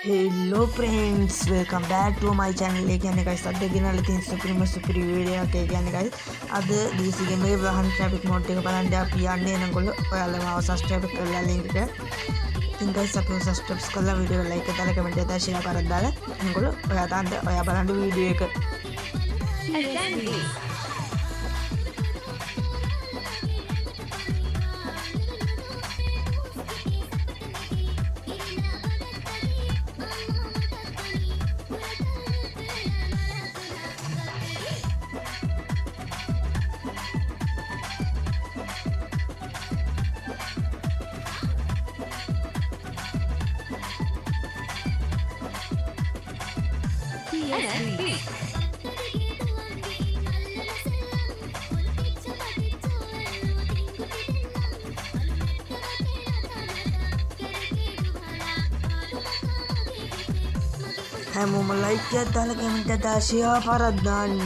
Hello friends, welcome back to my channel. කියන්නේ guys අද ගෙනල්ලා තියෙන සුපිරි වීඩියෝ එකක්. ඒ කියන්නේ guys අද DC game එකේ වහන් traffic mode එක බලන්න අපි යන්නේ එනකොට ඔයාලා මාව subscribe කරලා link එක. ඉතින් guys අපි subscribe කරලා වීඩියෝ එක like කරලා comment එකක් share කරලා දාලා එනකොට ඔයා බලන්න වීඩියෝ එක. හැමෝම like එකක් දාලා comment එකක් දාලා share කරලා දාන්න.